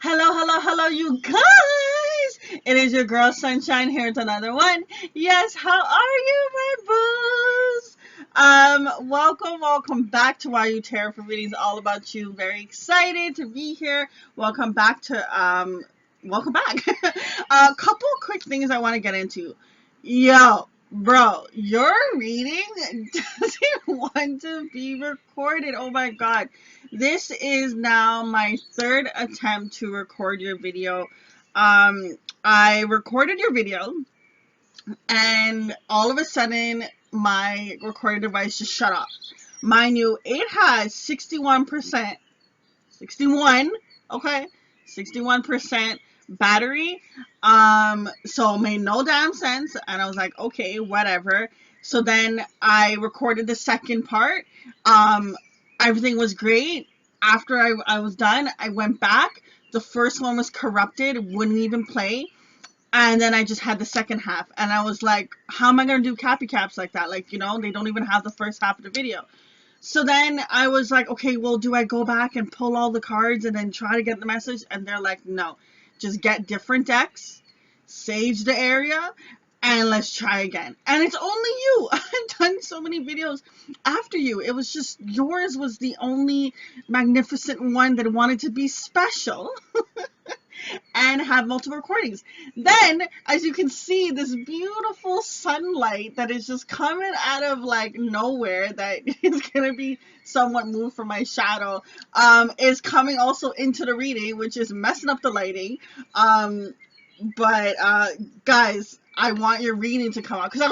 Hello, hello, hello, you guys! It is your girl Sunshine here with another one. Yes, how are you, my boos? Welcome back to Why You Tarot for Readings, all about you. Very excited to be here. Welcome back. A couple quick things I want to get into. Yo, bro, your reading doesn't want to be recorded. Oh my god. This is now my third attempt to record your video. I recorded your video and all of a sudden my recording device just shut off. Mind you, it has 61%, 61, okay, 61% battery. So it made no damn sense. And I was like, okay, whatever. So then I recorded the second part. Um, Everything was great. After I was done, I went back. The first one was corrupted, wouldn't even play. And then I just had the second half. And I was like, how am I going to do Cappy Caps like that? Like, they don't even have the first half of the video. So then I was like, okay, well, do I go back and pull all the cards and then try to get the message? And they're like, no, just get different decks, sage the area, and let's try again. And it's only you. I've done so many videos after you. It was just yours was the only magnificent one that wanted to be special. And have multiple recordings. Then, as you can see, this beautiful sunlight that is just coming out of like nowhere that is going to be somewhat moved from my shadow, is coming also into the reading, which is messing up the lighting. But guys, I want your reading to come out. Because I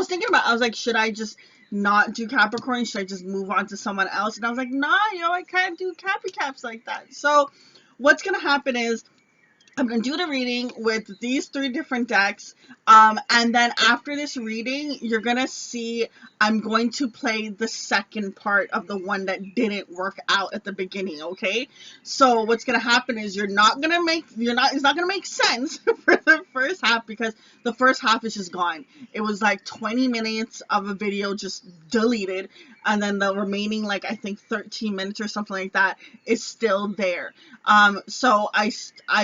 was like, should I just not do Capricorn? Should I just move on to someone else? And I was like, nah, I can't do Cappy Caps like that. So what's going to happen is I'm going to do the reading with these three different decks. And then after this reading, you're going to see I'm going to play the second part of the one that didn't work out at the beginning, okay? So what's going to happen is it's not going to make sense for the first half because the first half is just gone. It was like 20 minutes of a video just deleted. And then the remaining, like, I think 13 minutes or something like that is still there. So I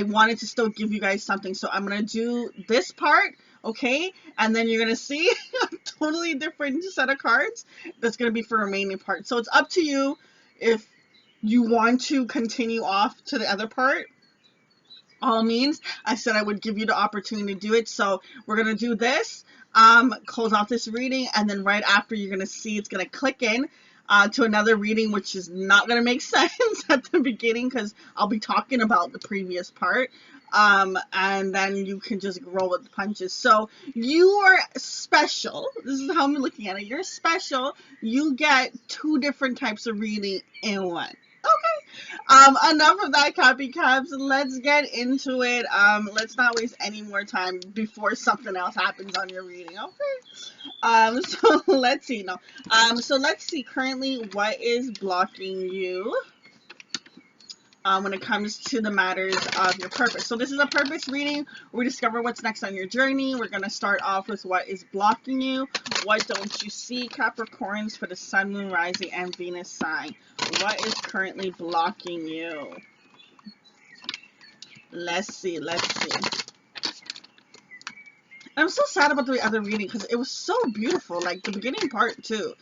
wanted to still give you guys something. So I'm going to do this part, okay? And then you're going to see a totally different set of cards that's going to be for remaining part. So it's up to you if you want to continue off to the other part. All means, I said I would give you the opportunity to do it. So we're going to do this, close out this reading, and then right after you're going to see it's going to click in to another reading, which is not going to make sense at the beginning because I'll be talking about the previous part. And then you can just roll with the punches. So you are special. This is how I'm looking at it. You're special. You get two different types of reading in one. Okay. Enough of that, copycats. Let's get into it. Let's not waste any more time before something else happens on your reading. Okay. So let's see. No. So let's see currently what is blocking you when it comes to the matters of your purpose. So this is a purpose reading. We discover what's next on your journey. We're going to start off with what is blocking you. What don't you see, Capricorns, for the Sun, Moon, Rising, and Venus sign? What is currently blocking you? Let's see. I'm so sad about the other reading because it was so beautiful. Like the beginning part too.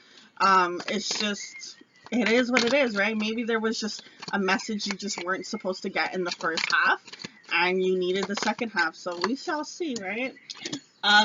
It's just, it is what it is, right? Maybe there was just a message you just weren't supposed to get in the first half and you needed the second half. So we shall see, right?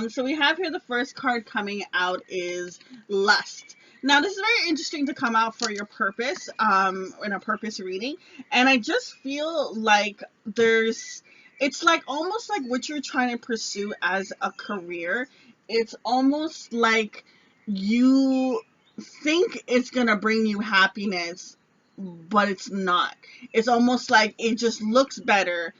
So we have here the first card coming out is Lust. Now, this is very interesting to come out for your purpose, in a purpose reading. And I just feel like it's like almost like what you're trying to pursue as a career. It's almost like you think it's going to bring you happiness, but it's not. It's almost like it just looks better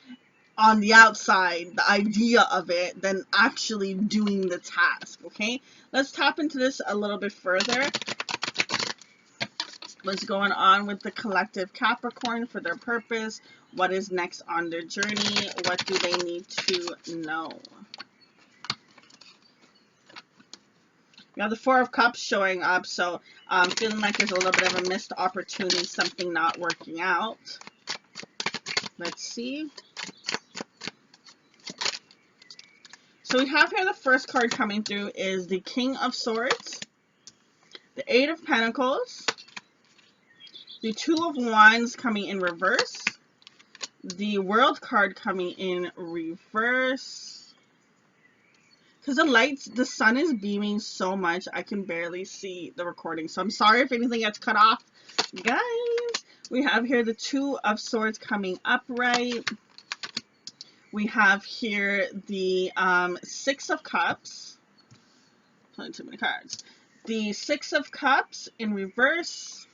on the outside, the idea of it, than actually doing the task, okay? Let's tap into this a little bit further. What's going on with the collective Capricorn for their purpose? What is next on their journey? What do they need to know? We have the Four of Cups showing up, so feeling like there's a little bit of a missed opportunity, something not working out. Let's see. So we have here the first card coming through is the King of Swords, the Eight of Pentacles, the Two of Wands coming in reverse, the World card coming in reverse. Because the sun is beaming so much, I can barely see the recording. So I'm sorry if anything gets cut off. Guys, we have here the Two of Swords coming upright. We have here the Six of Cups. Playing too many cards. The Six of Cups in reverse.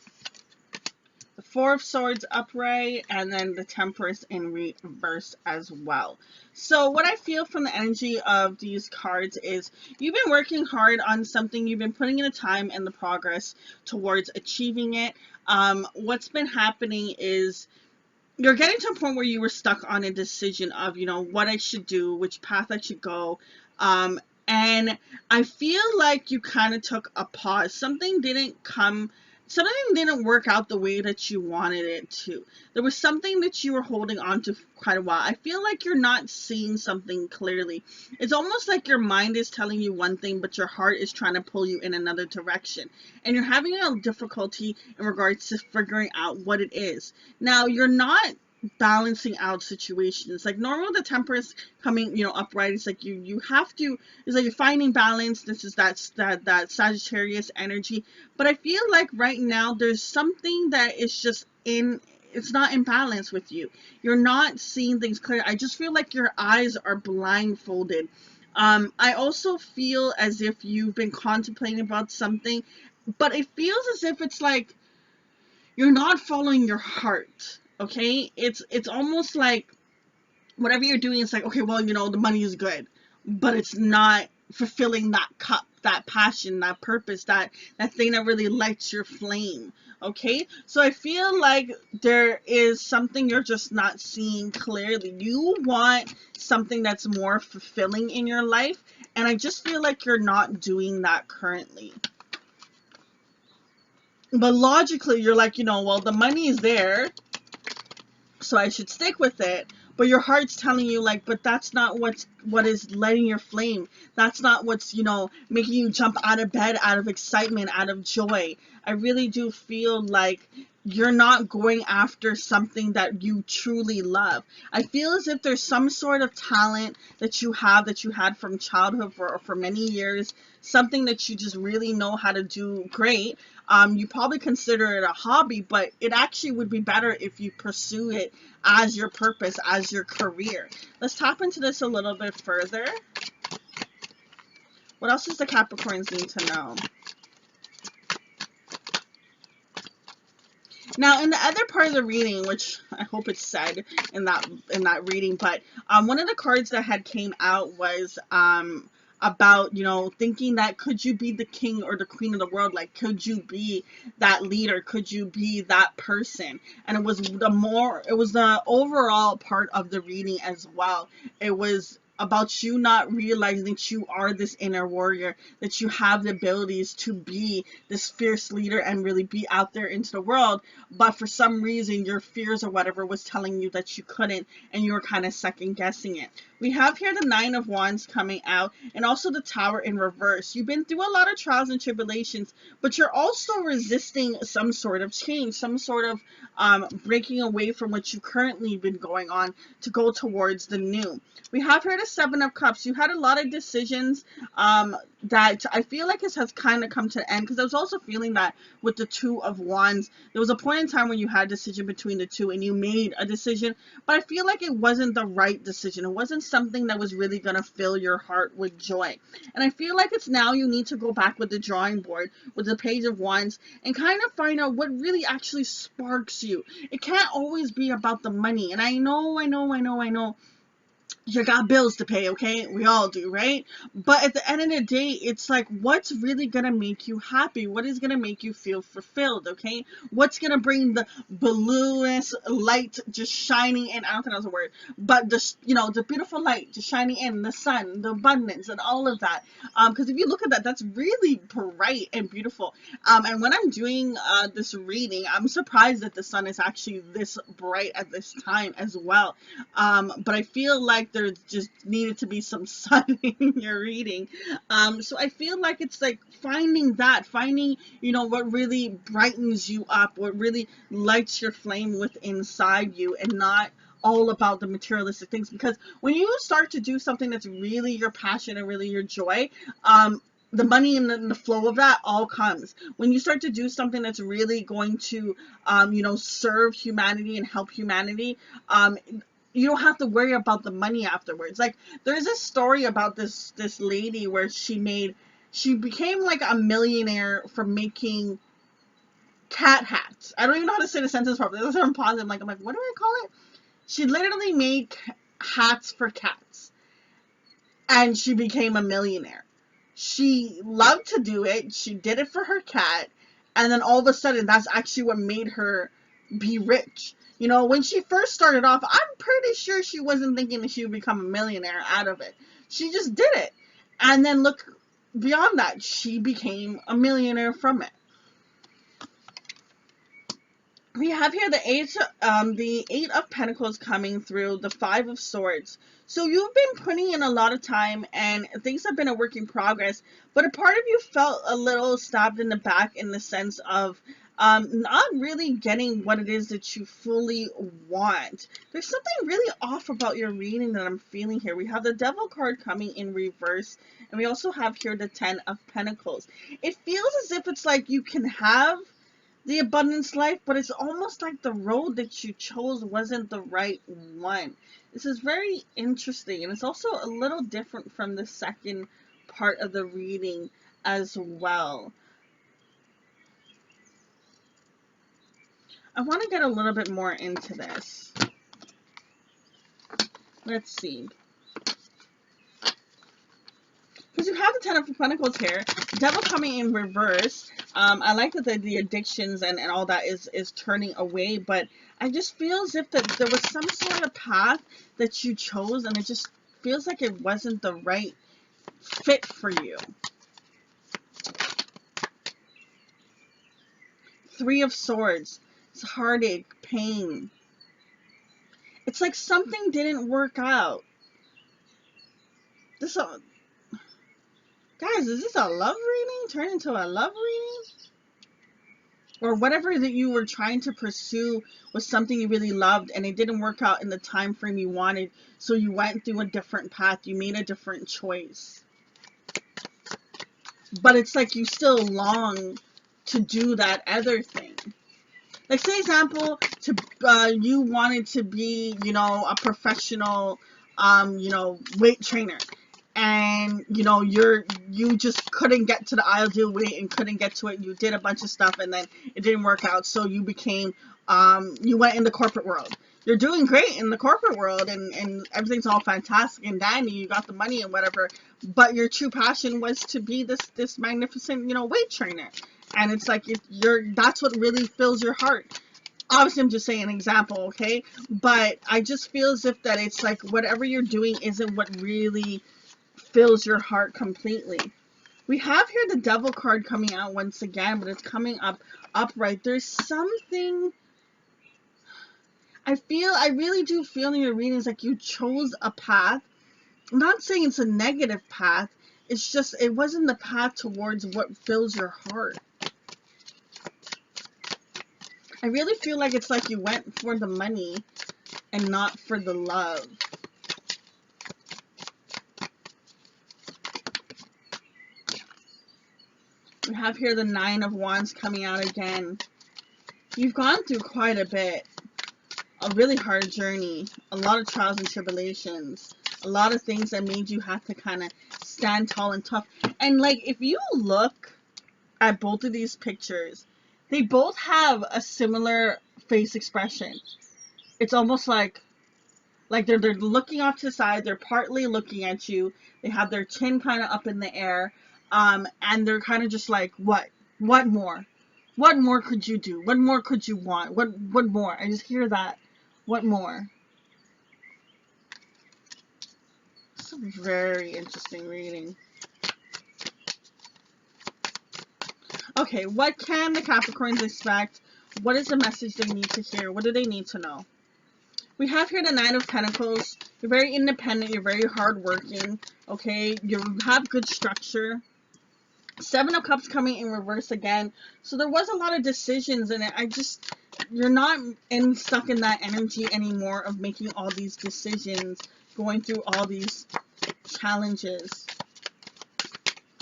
The Four of Swords upright, and then the Temperance in reverse as well. So what I feel from the energy of these cards is you've been working hard on something. You've been putting in the time and the progress towards achieving it. What's been happening is you're getting to a point where you were stuck on a decision of, what I should do, which path I should go. And I feel like you kind of took a pause. Something didn't work out the way that you wanted it to. There was something that you were holding on to for quite a while. I feel like you're not seeing something clearly. It's almost like your mind is telling you one thing, but your heart is trying to pull you in another direction. And you're having a difficulty in regards to figuring out what it is. Now, you're not balancing out situations. Like normal, the Temperance coming, upright. It's like you have to. It's like you're finding balance. This is that Sagittarius energy. But I feel like right now there's something that is just it's not in balance with you. You're not seeing things clear. I just feel like your eyes are blindfolded. I also feel as if you've been contemplating about something, but it feels as if it's like you're not following your heart. Okay, it's almost like whatever you're doing, it's like, okay, well, the money is good, but it's not fulfilling that cup, that passion, that purpose, that thing that really lights your flame. Okay, so I feel like there is something you're just not seeing clearly. You want something that's more fulfilling in your life, and I just feel like you're not doing that currently. But logically, you're like, well, the money is there, so I should stick with it. But your heart's telling you, like, but that's not what is lighting your flame. That's not what's, making you jump out of bed, out of excitement, out of joy. I really do feel like you're not going after something that you truly love. I feel as if there's some sort of talent that you had from childhood for many years, something that you just really know how to do great. You probably consider it a hobby, but it actually would be better if you pursue it as your purpose, as your career. Let's tap into this a little bit further. What else does the Capricorns need to know? Now, in the other part of the reading, which I hope it's said in that reading, but one of the cards that had came out was about, thinking that could you be the king or the queen of the world? Like, could you be that leader? Could you be that person? And it was the overall part of the reading as well. It was about you not realizing that you are this inner warrior, that you have the abilities to be this fierce leader and really be out there into the world, but for some reason your fears or whatever was telling you that you couldn't, and you were kind of second guessing it. We have here the Nine of Wands coming out, and also the Tower in reverse. You've been through a lot of trials and tribulations, but you're also resisting some sort of change, some sort of breaking away from what you currently been going on to go towards the new. We have here the Seven of Cups. You had a lot of decisions that I feel like has kind of come to an end, because I was also feeling that with the Two of Wands. There was a point in time when you had a decision between the two and you made a decision, but I feel like it wasn't the right decision. It wasn't something that was really going to fill your heart with joy. And I feel like it's now you need to go back with the drawing board, with the Page of Wands, and kind of find out what really actually sparks you. It can't always be about the money. And I know you got bills to pay, okay? We all do, right? But at the end of the day, it's like, what's really gonna make you happy? What is gonna make you feel fulfilled, okay? What's gonna bring the bluest light just shining in? I don't think that was a word, but the beautiful light just shining in, the sun, the abundance, and all of that. Because if you look at that, that's really bright and beautiful. And when I'm doing this reading, I'm surprised that the sun is actually this bright at this time as well. But I feel like like there just needed to be some sun in your reading. So I feel like it's like finding, you know, what really brightens you up, what really lights your flame with inside you, and not all about the materialistic things. Because when you start to do something that's really your passion and really your joy, the money and the flow of that all comes. When you start to do something that's really going to, you know, serve humanity and help humanity, you don't have to worry about the money afterwards. Like, there's a story about this lady where she became like a millionaire from making cat hats. I don't even know how to say the sentence properly. That's what I'm pausing. I'm like, what do I call it? She literally made hats for cats, and she became a millionaire. She loved to do it. She did it for her cat, and then all of a sudden, that's actually what made her be rich. You know, when she first started off, I'm pretty sure she wasn't thinking that she would become a millionaire out of it. She just did it. And then look beyond that, she became a millionaire from it. We have here the Eight of Pentacles coming through, the Five of Swords. So you've been putting in a lot of time, and things have been a work in progress, but a part of you felt a little stabbed in the back in the sense of not really getting what it is that you fully want. There's something really off about your reading that I'm feeling here. We have the Devil card coming in reverse, and we also have here the Ten of Pentacles. It feels as if it's like you can have the abundance life, but it's almost like the road that you chose wasn't the right one. This is very interesting, and it's also a little different from the second part of the reading as well. I want to get a little bit more into this. Let's see. Because you have the Ten of Pentacles here, Devil coming in reverse. I like that the addictions and all that is turning away, but I just feel as if that there was some sort of path that you chose, and it just feels like it wasn't the right fit for you. Three of Swords. It's heartache, pain. It's like something didn't work out. Guys, is this a love reading? Turn into a love reading? Or whatever that you were trying to pursue was something you really loved, and it didn't work out in the time frame you wanted, so you went through a different path. You made a different choice. But it's like you still long to do that other thing. Like, say example, you wanted to be, you know, a professional, you know, weight trainer, and you know you just couldn't get to the ideal weight and couldn't get to it. You did a bunch of stuff, and then it didn't work out, so you became, you went in the corporate world. You're doing great in the corporate world, and everything's all fantastic and dandy. You got the money and whatever, but your true passion was to be this magnificent, you know, weight trainer. And it's like that's what really fills your heart. Obviously, I'm just saying an example, okay? But I just feel as if that it's like whatever you're doing isn't what really fills your heart completely. We have here the Devil card coming out once again, but it's coming up upright. There's something I really do feel in your readings like you chose a path. I'm not saying it's a negative path. It's just it wasn't the path towards what fills your heart. I really feel like it's like you went for the money and not for the love. We have here the Nine of Wands coming out again. You've gone through quite a bit. A really hard journey. A lot of trials and tribulations. A lot of things that made you have to kind of stand tall and tough. And like, if you look at both of these pictures, they both have a similar face expression. It's almost like they're looking off to the side. They're partly looking at you. They have their chin kind of up in the air. And they're kind of just like, what? What more? What more could you do? What more could you want? What more? I just hear that. What more? It's a very interesting reading. Okay, what can the Capricorns expect? What is the message they need to hear? What do they need to know? We have here the Nine of Pentacles. You're very independent. You're very hardworking. Okay, you have good structure. Seven of Cups coming in reverse again. So there was a lot of decisions in it. You're not stuck in that energy anymore of making all these decisions, going through all these challenges.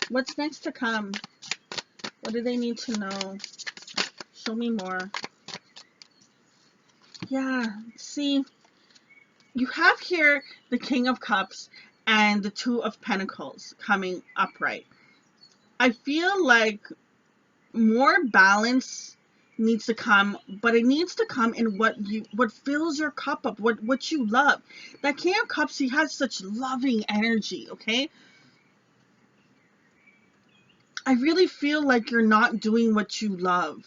What's next to come? What do they need to know? Show me more. Yeah, see, you have here the King of Cups and the Two of Pentacles coming upright. I feel like more balance needs to come, but it needs to come in what fills your cup up, what you love. That King of Cups, he has such loving energy, okay? I really feel like you're not doing what you love.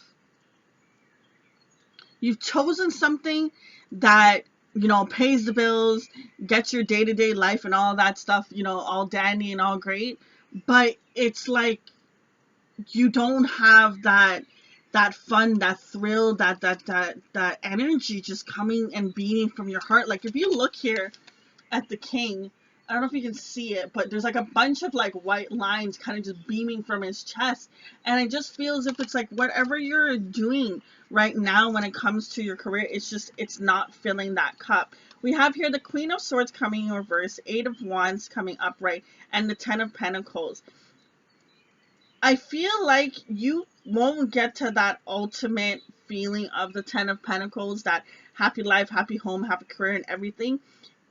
You've chosen something that, pays the bills, gets your day-to-day life and all that stuff, all dandy and all great, but it's like you don't have that fun, that thrill, that energy just coming and beating from your heart. Like if you look here at the King, I don't know if you can see it, but there's like a bunch of like white lines kind of just beaming from his chest, and it just feels as if it's like whatever you're doing right now when it comes to your career, it's not filling that cup. We have here the Queen of Swords coming in reverse, Eight of Wands coming upright, and the Ten of Pentacles. I feel like you won't get to that ultimate feeling of the Ten of Pentacles, that happy life, happy home, happy career, and everything,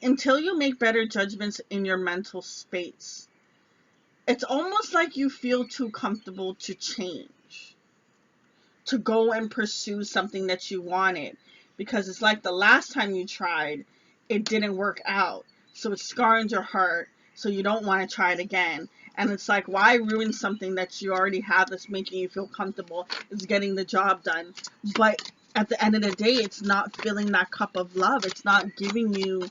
until you make better judgments in your mental space. It's almost like you feel too comfortable to change, to go and pursue something that you wanted, because it's like the last time you tried, it didn't work out. So it's scarring your heart, so you don't want to try it again. And it's like, why ruin something that you already have that's making you feel comfortable? It's getting the job done. But at the end of the day, it's not filling that cup of love. It's not giving you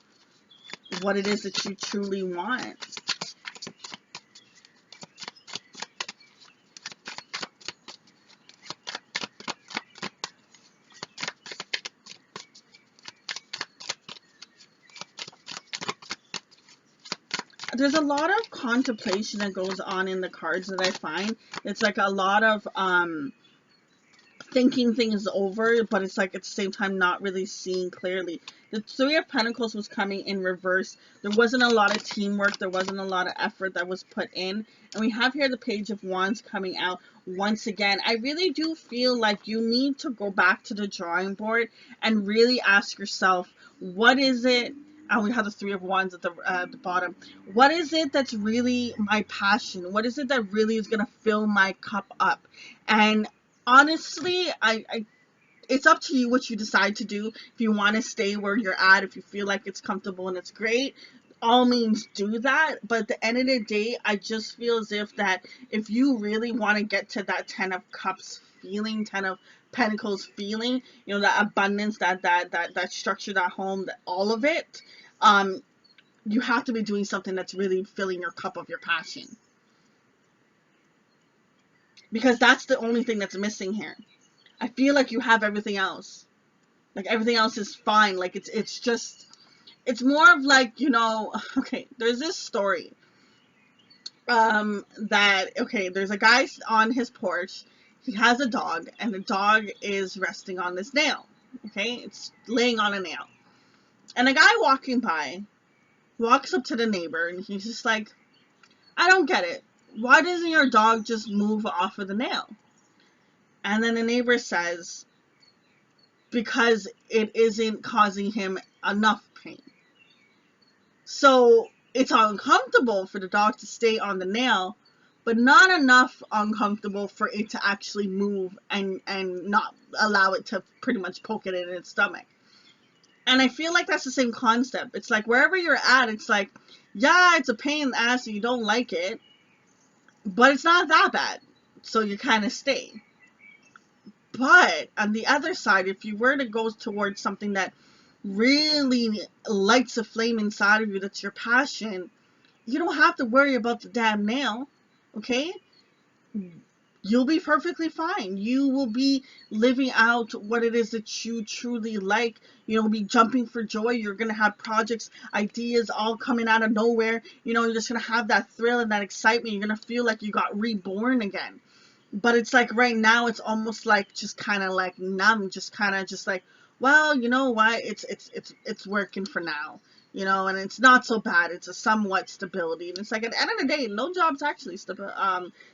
what it is that you truly want. There's a lot of contemplation that goes on in the cards that I find. It's like a lot of thinking things over, but it's like at the same time not really seeing clearly. The Three of Pentacles was coming in reverse. There wasn't a lot of teamwork. There wasn't a lot of effort that was put in. And we have here the Page of Wands coming out once again. I really do feel like you need to go back to the drawing board and really ask yourself, what is it? And we have the Three of Wands at the bottom. What is it that's really my passion? What is it that really is going to fill my cup up? And honestly, it's up to you what you decide to do. If you want to stay where you're at, if you feel like it's comfortable and it's great, all means do that. But at the end of the day, I just feel as if that if you really want to get to that Ten of Cups feeling, Ten of Pentacles feeling, that abundance, that structure, that home, that all of it, you have to be doing something that's really filling your cup of your passion. Because that's the only thing that's missing here. I feel like you have everything else. Like everything else is fine. Like it's more of like, okay, there's this story. There's a guy on his porch. He has a dog, and the dog is resting on this nail. Okay, it's laying on a nail. And a guy walking by walks up to the neighbor, and he's just like, I don't get it. Why doesn't your dog just move off of the nail? And then the neighbor says, because it isn't causing him enough pain. So it's uncomfortable for the dog to stay on the nail, but not enough uncomfortable for it to actually move and not allow it to pretty much poke it in its stomach. And I feel like that's the same concept. It's like wherever you're at, it's like, yeah, it's a pain in the ass and you don't like it, but it's not that bad. So you kind of stay. But on the other side, if you were to go towards something that really lights a flame inside of you, that's your passion, you don't have to worry about the damn nail, okay? you'll be perfectly fine. You will be living out what it is that you truly like. You'll be jumping for joy. You're going to have projects, ideas all coming out of nowhere. You're just going to have that thrill and that excitement. You're going to feel like you got reborn again. But it's like right now it's almost like just kind of like numb, just kind of just like, well, you know what, it's working for now, and it's not so bad. It's a somewhat stability, and it's like at the end of the day, no job's actually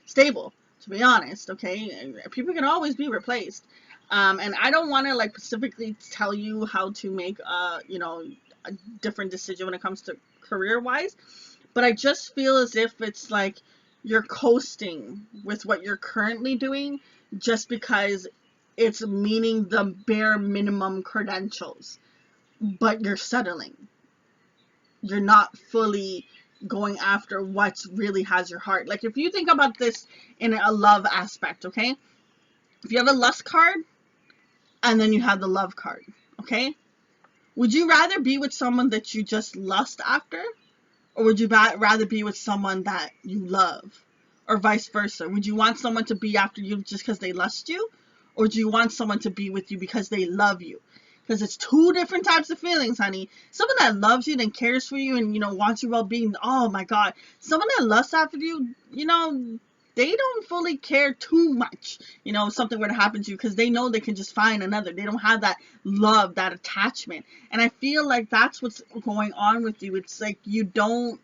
stable, to be honest. Okay, people can always be replaced. And I don't want to like specifically tell you how to make a different decision when it comes to career wise, but I just feel as if it's like you're coasting with what you're currently doing just because it's meeting the bare minimum credentials, but you're settling. You're not fully going after what really has your heart. Like if you think about this in a love aspect, okay? If you have a lust card and then you have the love card, okay? Would you rather be with someone that you just lust after? Or would you rather be with someone that you love? Or vice versa? Would you want someone to be after you just because they lust you? Or do you want someone to be with you because they love you? Because it's two different types of feelings, honey. Someone that loves you and cares for you and, wants your well-being. Oh, my God. Someone that lusts after you, they don't fully care too much, if something were to happen to you, because they know they can just find another. They don't have that love, that attachment. And I feel like that's what's going on with you. It's like you don't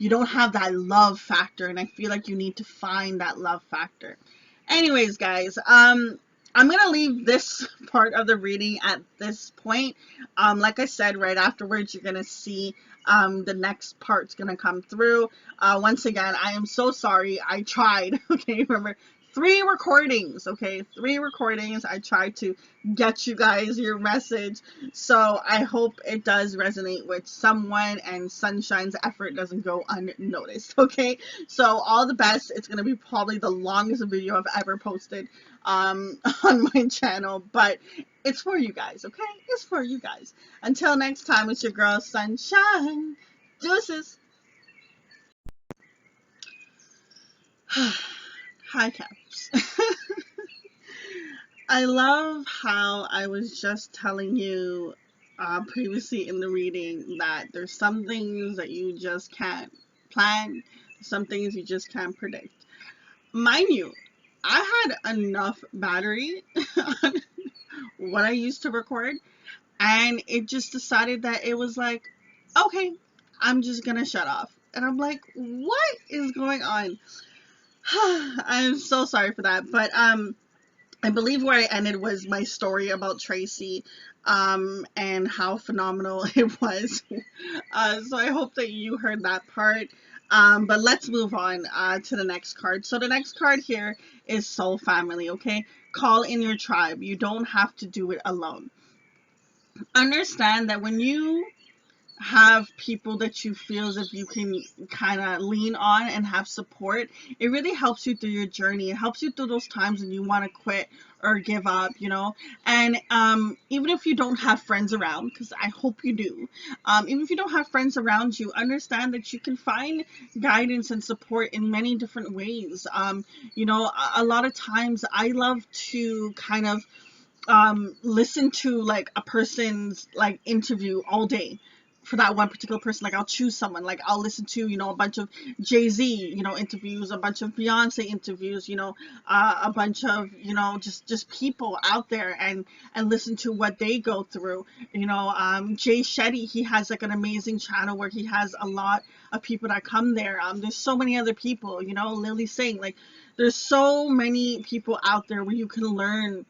have that love factor, and I feel like you need to find that love factor. Anyways, guys, I'm gonna leave this part of the reading at this point. Like I said, right afterwards, you're gonna see the next part's gonna come through. Once again, I am so sorry. I tried. Okay, remember, 3 recordings. Okay, 3 recordings. I tried to get you guys your message. So I hope it does resonate with someone and Sunshine's effort doesn't go unnoticed. Okay, so all the best. It's gonna be probably the longest video I've ever posted on my channel, but it's for you guys. Okay, it's for you guys. Until next time, it's your girl Sunshine. Deuces. Hi, Caps. I love how I was just telling you previously in the reading that there's some things that you just can't plan, some things you just can't predict. Mind you, I had enough battery on what I used to record, and it just decided that it was like, okay, I'm just gonna shut off. And I'm like, what is going on? I'm so sorry for that, but I believe where I ended was my story about Tracy, and how phenomenal it was. So I hope that you heard that part. But let's move on to the next card. So the next card here is Soul Family, okay? Call in your tribe. You don't have to do it alone. Understand that when you have people that you feel as if you can kind of lean on and have support, it really helps you through your journey. It helps you through those times when you want to quit or give up, and even if you don't have friends around, because I hope you do, even if you don't have friends around you, understand that you can find guidance and support in many different ways. A lot of times I love to kind of listen to like a person's like interview all day for that one particular person. Like I'll choose someone, like I'll listen to a bunch of Jay-Z interviews, a bunch of Beyonce interviews, a bunch of just people out there, and listen to what they go through. Jay Shetty, he has like an amazing channel where he has a lot of people that come there. There's so many other people, Lily Singh, like there's so many people out there where you can learn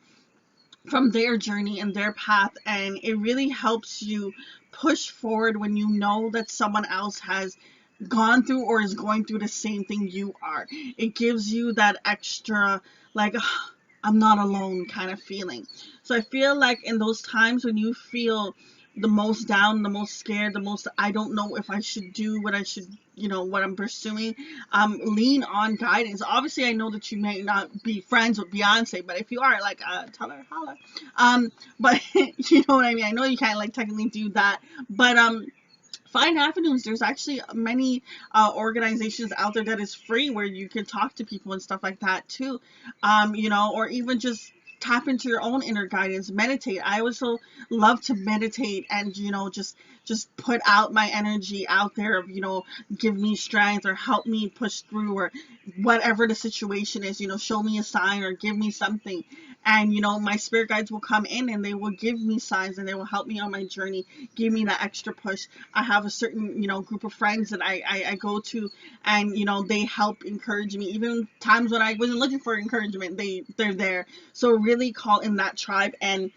from their journey and their path, and it really helps you push forward when you know that someone else has gone through or is going through the same thing you are. It gives you that extra like I'm not alone kind of feeling. So I feel like in those times when you feel the most down, the most scared, the most I don't know if I should do what I should, what I'm pursuing, lean on guidance. Obviously, I know that you may not be friends with Beyonce, but if you are, like, tell her, holla. But you know what I mean? I know you can't, like, technically do that, but find avenues. There's actually many organizations out there that is free where you can talk to people and stuff like that too. Or even just tap into your own inner guidance, meditate. I also love to meditate and just put out my energy out there of give me strength or help me push through or whatever the situation is, show me a sign or give me something. And my spirit guides will come in and they will give me signs and they will help me on my journey, give me that extra push. I have a certain group of friends that I go to, and they help encourage me even times when I wasn't looking for encouragement. They're there. So really call in that tribe. And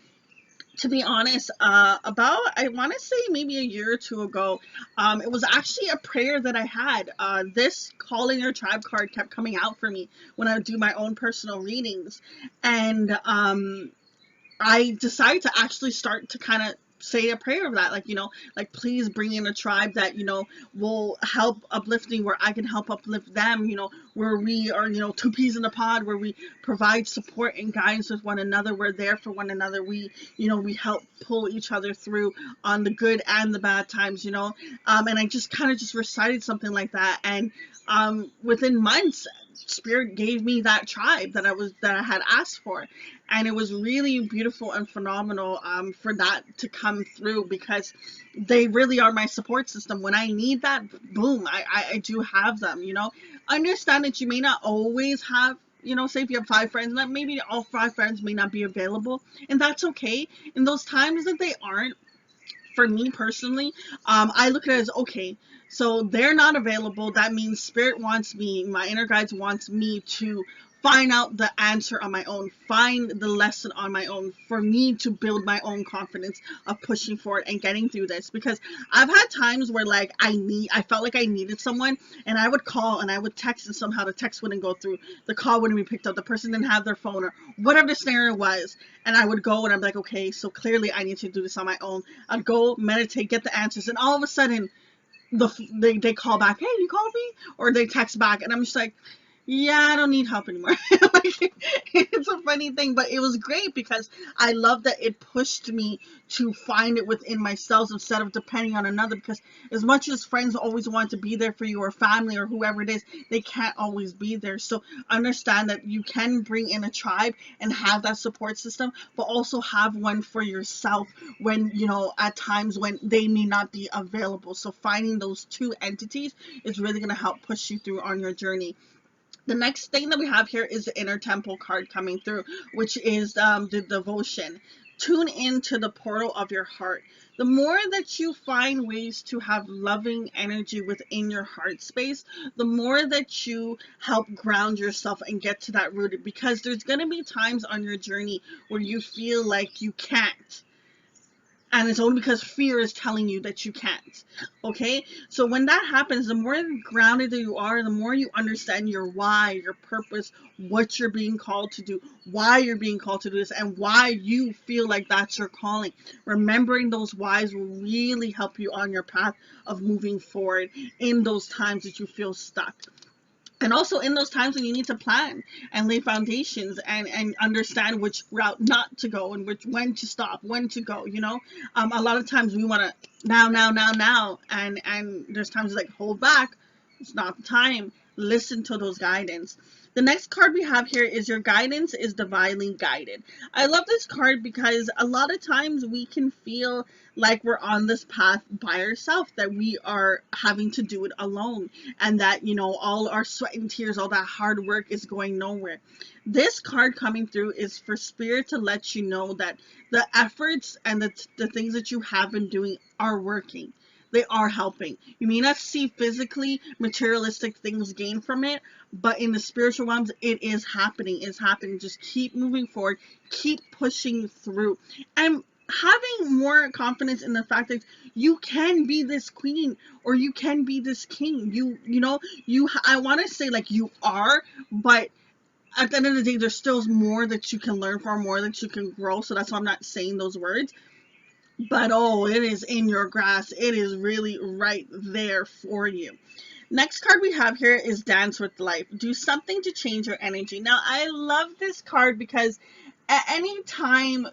to be honest, about, I want to say maybe a year or two ago, it was actually a prayer that I had. This calling your tribe card kept coming out for me when I do my own personal readings. And I decided to actually start to kind of say a prayer of that, like please bring in a tribe that will help uplift me, where I can help uplift them, where we are two peas in a pod, where we provide support and guidance with one another, we're there for one another, we help pull each other through on the good and the bad times, and I just kind of just recited something like that. And within months, spirit gave me that tribe that I had asked for. And it was really beautiful and phenomenal, for that to come through, because they really are my support system. When I need that, boom, I do have them. Understand that you may not always have, say if you have 5 friends, that maybe all 5 friends may not be available, and that's okay. In those times that they aren't, for me personally, I look at it as, okay, so they're not available. That means spirit wants me, my inner guides wants me to find out the answer on my own, find the lesson on my own, for me to build my own confidence of pushing forward and getting through this. Because I've had times where I felt like I needed someone, and I would call and I would text, and somehow the text wouldn't go through, the call wouldn't be picked up, the person didn't have their phone, or whatever the scenario was. And I would go and I'm like, okay, so clearly I need to do this on my own. I'd go meditate, get the answers, and all of a sudden they call back, hey, you called me, or they text back, and I'm just like, yeah, I don't need help anymore. Like, it's a funny thing, but it was great because I love that it pushed me to find it within myself instead of depending on another. Because as much as friends always want to be there for you, or family, or whoever it is, they can't always be there. So understand that you can bring in a tribe and have that support system, but also have one for yourself when, at times when they may not be available. So finding those two entities is really going to help push you through on your journey. The next thing that we have here is the inner temple card coming through, which is the devotion. Tune into the portal of your heart. The more that you find ways to have loving energy within your heart space, the more that you help ground yourself and get to that root. Because there's going to be times on your journey where you feel like you can't. And it's only because fear is telling you that you can't. Okay? So when that happens, the more grounded that you are, the more you understand your why, your purpose, what you're being called to do, why you're being called to do this, and why you feel like that's your calling. Remembering those whys will really help you on your path of moving forward in those times that you feel stuck. And also in those times when you need to plan and lay foundations and understand which route not to go, and when to stop, when to go, a lot of times we want to now, and there's times like, hold back, it's not the time. Listen to those guidance. The next card we have here is your guidance is divinely guided. I love this card because a lot of times we can feel like we're on this path by ourselves, that we are having to do it alone, and that all our sweat and tears, all that hard work is going nowhere. This card coming through is for spirit to let you know that the efforts and the things that you have been doing are working. They are helping. You may not see physically materialistic things gained from it, but in the spiritual realms, it is happening. It's happening. Just keep moving forward, keep pushing through, and having more confidence in the fact that you can be this queen, or you can be this king. I want to say like you are, but at the end of the day, there's still more that you can learn from, more that you can grow. So that's why I'm not saying those words. But oh, it is in your grasp. It is really right there for you. Next card we have here is Dance with Life. Do something to change your energy. Now, I love this card because at any time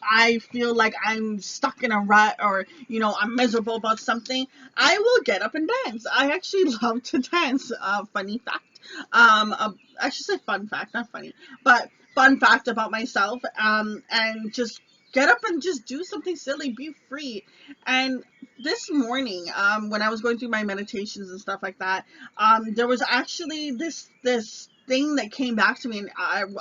I feel like I'm stuck in a rut, or I'm miserable about something, I will get up and dance. I actually love to dance. Funny fact. I should say fun fact, not funny, but fun fact about myself. And just get up and just do something silly, be free. And this morning, when I was going through my meditations and stuff like that, there was actually this thing that came back to me, and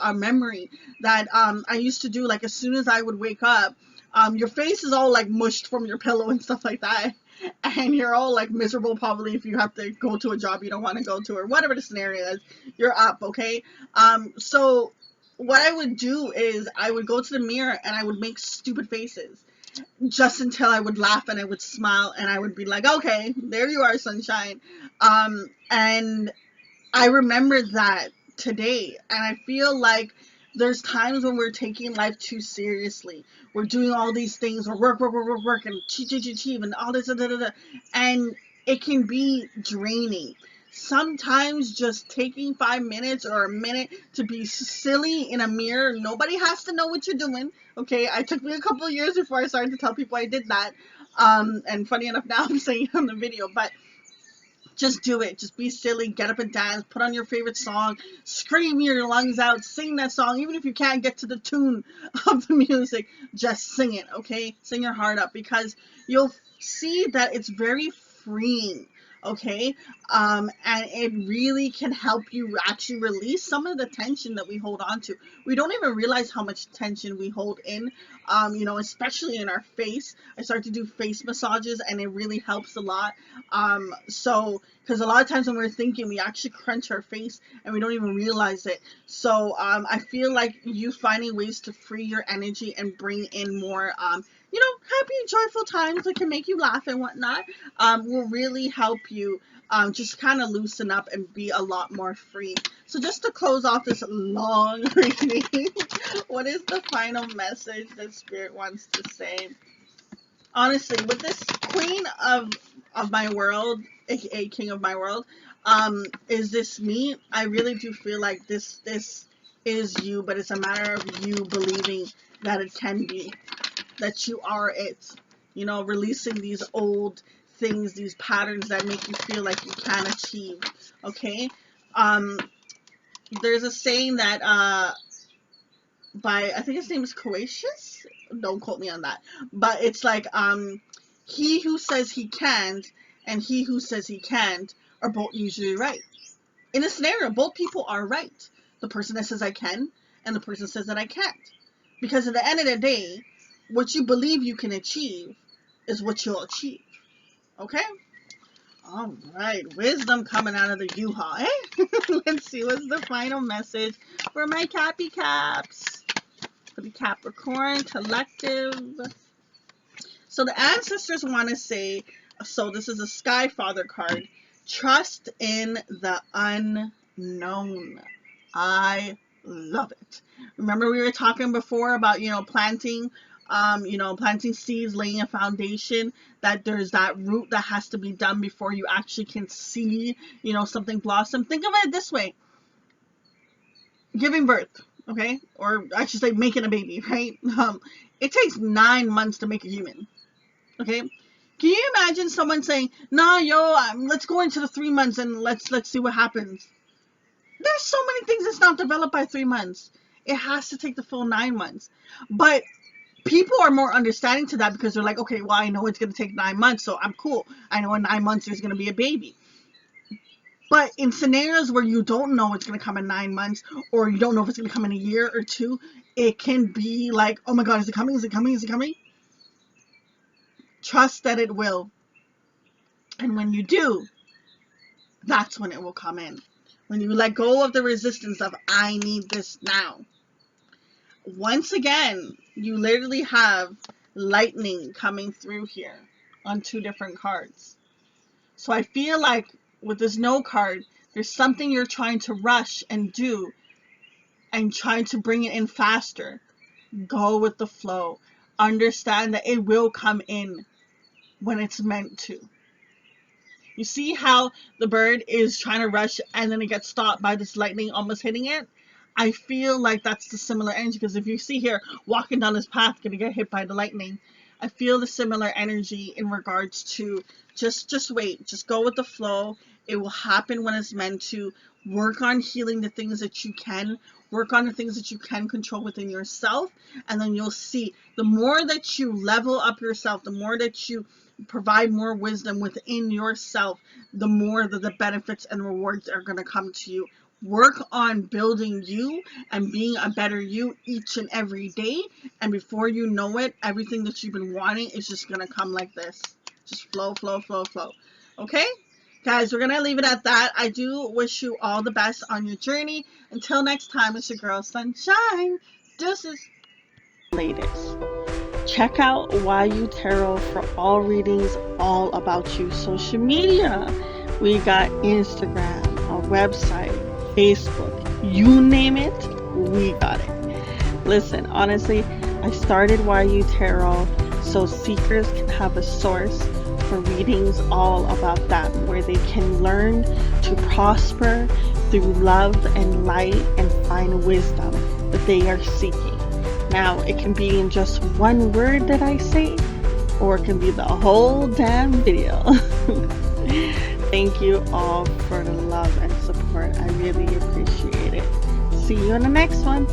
a memory that I used to do. Like, as soon as I would wake up, your face is all like mushed from your pillow and stuff like that, and you're all like miserable, probably, if you have to go to a job you don't want to go to, or whatever the scenario is. You're up, okay? So what I would do is I would go to the mirror and I would make stupid faces, just until I would laugh and I would smile and I would be like, okay, there you are, sunshine. And I remember that today, and I feel like there's times when we're taking life too seriously. We're doing all these things, we're work, and achieve, and all this, and it can be draining. Sometimes just taking 5 minutes or a minute to be silly in a mirror, nobody has to know what you're doing. Okay, it took me a couple of years before I started to tell people I did that. And funny enough, now I'm saying it on the video, but just do it. Just be silly. Get up and dance. Put on your favorite song. Scream your lungs out. Sing that song. Even if you can't get to the tune of the music, just sing it, okay? Sing your heart up, because you'll see that it's very freeing, okay? And it really can help you actually release some of the tension that we hold on to. We don't even realize how much tension we hold in, especially in our face. I start to do face massages, and it really helps a lot. Because a lot of times when we're thinking, we actually crunch our face and we don't even realize it. So I feel like you finding ways to free your energy and bring in more, happy, joyful times that can make you laugh and whatnot, will really help you just kind of loosen up and be a lot more free. So just to close off this long reading, what is the final message that Spirit wants to say? Honestly, with this Queen of my world, aka King of my world, is this me? I really do feel like this is you, but it's a matter of you believing that it can be, that you are it. Releasing these old things, these patterns that make you feel like you can achieve. Okay? Um, there's a saying that by, I think his name is Coatius. Don't quote me on that. But it's like, he who says he can't and he who says he can't are both usually right. In a scenario, both people are right. The person that says I can and the person says that I can't. Because at the end of the day, what you believe you can achieve is what you'll achieve. Okay? All right. Wisdom coming out of the U-Haul, eh? Let's see. What's the final message for my Cappy Caps? For the Capricorn Collective. So the ancestors want to say, so this is a Sky Father card. Trust in the unknown. I love it. Remember we were talking before about, planting, planting seeds, laying a foundation, that there's that root that has to be done before you actually can see, something blossom. Think of it this way. Giving birth, okay? Or I should say making a baby, right? It takes 9 months to make a human, okay? Can you imagine someone saying, "Nah, yo, let's go into the 3 months and let's see what happens"? There's so many things that's not developed by 3 months. It has to take the full 9 months. But people are more understanding to that, because they're like, okay, well, I know it's going to take 9 months, so I'm cool. I know in 9 months there's going to be a baby. But in scenarios where you don't know it's going to come in 9 months, or you don't know if it's going to come in a year or two, it can be like, oh my God, is it coming? Is it coming? Is it coming? Trust that it will. And when you do, that's when it will come in. When you let go of the resistance of, I need this now. Once again, you literally have lightning coming through here on 2 different cards. So I feel like with this no card, there's something you're trying to rush and do and trying to bring it in faster. Go with the flow. Understand that it will come in when it's meant to. You see how the bird is trying to rush and then it gets stopped by this lightning almost hitting it? I feel like that's the similar energy, because if you see here walking down this path gonna get hit by the lightning, I feel the similar energy in regards to just wait, just go with the flow. It will happen when it's meant to. Work on healing the things that you can, work on the things that you can control within yourself, and then you'll see the more that you level up yourself, the more that you provide more wisdom within yourself, the more that the benefits and rewards are going to come to you. Work on building you and being a better you each and every day. And before you know it, everything that you've been wanting is just going to come like this. Just flow, flow, flow, flow. Okay? Guys, we're going to leave it at that. I do wish you all the best on your journey. Until next time, it's your girl, Sunshine. Deuces. Latest. Check out YU Tarot for all readings all about you. Social media. We got Instagram, our website, Facebook, you name it, we got it. Listen, honestly, I started YU Tarot so seekers can have a source for readings all about that, where they can learn to prosper through love and light and find wisdom that they are seeking. Now, it can be in just one word that I say, or it can be the whole damn video. Thank you all for the love and support. I really appreciate it. See you in the next one.